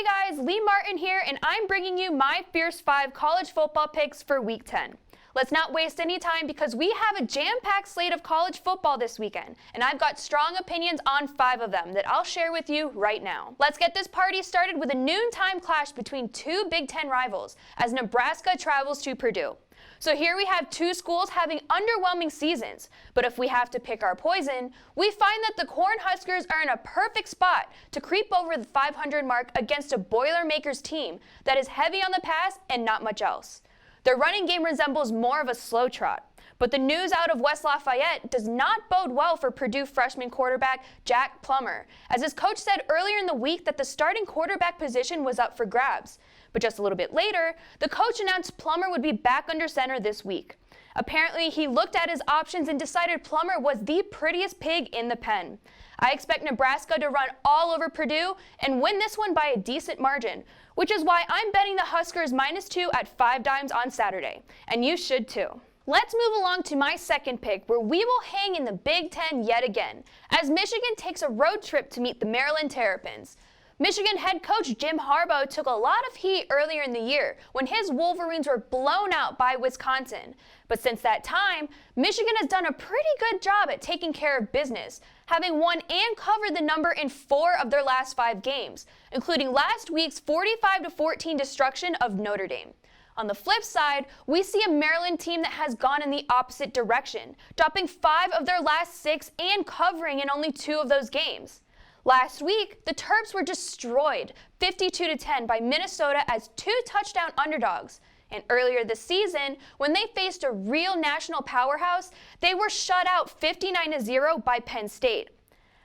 Hey guys, Lee Martin here, and I'm bringing you my Fierce 5 college football picks for Week 10. Let's not waste any time because we have a jam-packed slate of college football this weekend, and I've got strong opinions on 5 of them that I'll share with you right now. Let's get this party started with a noontime clash between two Big Ten rivals as Nebraska travels to Purdue. So here we have two schools having underwhelming seasons, but if we have to pick our poison, we find that the Cornhuskers are in a perfect spot to creep over the 500 mark against a Boilermakers team that is heavy on the pass and not much else. Their running game resembles more of a slow trot, but the news out of West Lafayette does not bode well for Purdue freshman quarterback Jack Plummer, as his coach said earlier in the week that the starting quarterback position was up for grabs. But just a little bit later, the coach announced Plummer would be back under center this week. Apparently, he looked at his options and decided Plummer was the prettiest pig in the pen. I expect Nebraska to run all over Purdue and win this one by a decent margin, which is why I'm betting the Huskers -2 at 5 dimes on Saturday. And you should too. Let's move along to my second pick, where we will hang in the Big Ten yet again, as Michigan takes a road trip to meet the Maryland Terrapins. Michigan head coach Jim Harbaugh took a lot of heat earlier in the year when his Wolverines were blown out by Wisconsin. But since that time, Michigan has done a pretty good job at taking care of business, having won and covered the number in 4 of their last 5 games, including last week's 45-14 destruction of Notre Dame. On the flip side, we see a Maryland team that has gone in the opposite direction, dropping 5 of their last 6 and covering in only 2 of those games. Last week, the Terps were destroyed 52-10 by Minnesota as 2 touchdown underdogs. And earlier this season, when they faced a real national powerhouse, they were shut out 59-0 by Penn State.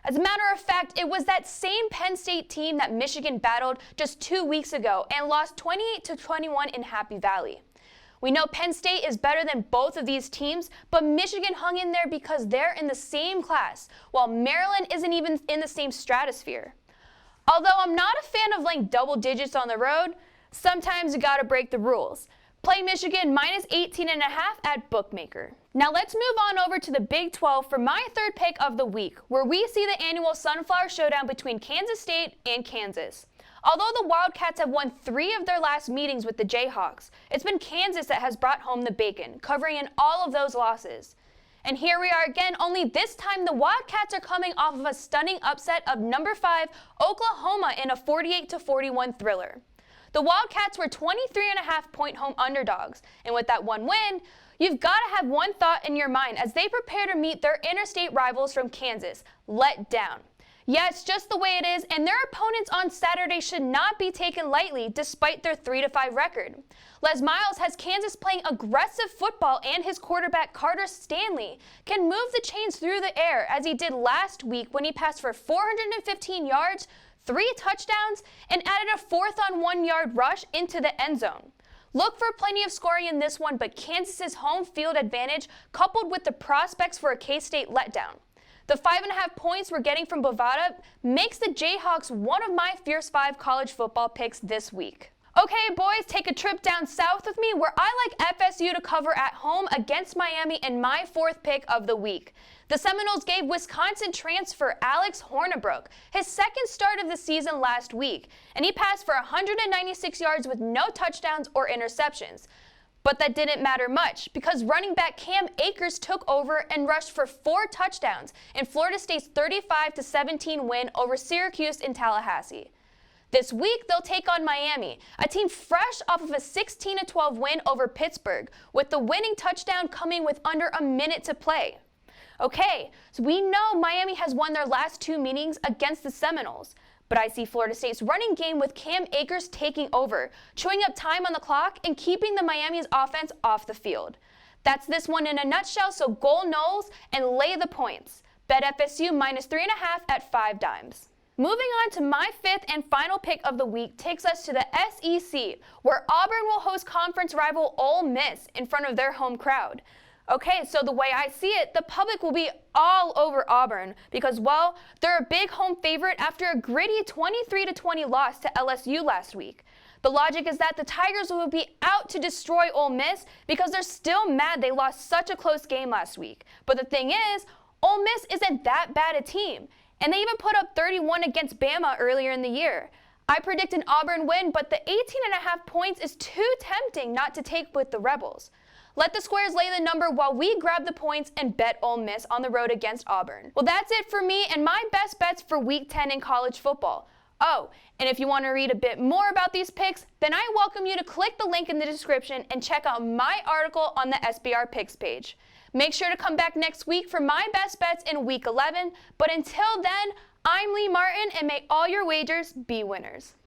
As a matter of fact, it was that same Penn State team that Michigan battled just 2 weeks ago and lost 28-21 in Happy Valley. We know Penn State is better than both of these teams, but Michigan hung in there because they're in the same class, while Maryland isn't even in the same stratosphere. Although I'm not a fan of laying double digits on the road, sometimes you gotta break the rules. Play Michigan -18.5 at Bookmaker. Now let's move on over to the Big 12 for my third pick of the week, where we see the annual Sunflower Showdown between Kansas State and Kansas. Although the Wildcats have won 3 of their last meetings with the Jayhawks, it's been Kansas that has brought home the bacon, covering in all of those losses. And here we are again, only this time the Wildcats are coming off of a stunning upset of number 5 Oklahoma in a 48-41 thriller. The Wildcats were 23.5-point home underdogs, and with that one win, you've got to have one thought in your mind as they prepare to meet their interstate rivals from Kansas, let down. Yeah, it's just the way it is, and their opponents on Saturday should not be taken lightly despite their 3-5 record. Les Miles has Kansas playing aggressive football, and his quarterback Carter Stanley can move the chains through the air as he did last week when he passed for 415 yards, 3 touchdowns, and added a 4th on 1-yard rush into the end zone. Look for plenty of scoring in this one, but Kansas's home field advantage coupled with the prospects for a K-State letdown. The 5.5 points we're getting from Bovada makes the Jayhawks one of my Fierce 5 college football picks this week. Okay, boys, take a trip down south with me where I like FSU to cover at home against Miami in my 4th pick of the week. The Seminoles gave Wisconsin transfer Alex Hornibrook his 2nd start of the season last week, and he passed for 196 yards with no touchdowns or interceptions. But that didn't matter much because running back Cam Akers took over and rushed for 4 touchdowns in Florida State's 35-17 win over Syracuse in Tallahassee. This week, they'll take on Miami, a team fresh off of a 16-12 win over Pittsburgh, with the winning touchdown coming with under a minute to play. Okay, so we know Miami has won their last 2 meetings against the Seminoles, but I see Florida State's running game with Cam Akers taking over, chewing up time on the clock and keeping the Miami's offense off the field. That's this one in a nutshell, so go Noles and lay the points. Bet FSU -3.5 at 5 dimes. Moving on to my 5th and final pick of the week takes us to the SEC, where Auburn will host conference rival Ole Miss in front of their home crowd. Okay, so the way I see it, the public will be all over Auburn because, well, they're a big home favorite after a gritty 23-20 loss to LSU last week. The logic is that the Tigers will be out to destroy Ole Miss because they're still mad they lost such a close game last week. But the thing is, Ole Miss isn't that bad a team, and they even put up 31 against Bama earlier in the year. I predict an Auburn win, but the 18.5 points is too tempting not to take with the Rebels. Let the squares lay the number while we grab the points and bet Ole Miss on the road against Auburn. Well, that's it for me and my best bets for Week 10 in college football. Oh, and if you want to read a bit more about these picks, then I welcome you to click the link in the description and check out my article on the SBR Picks page. Make sure to come back next week for my best bets in Week 11, but until then, I'm Lee Martin, and may all your wagers be winners.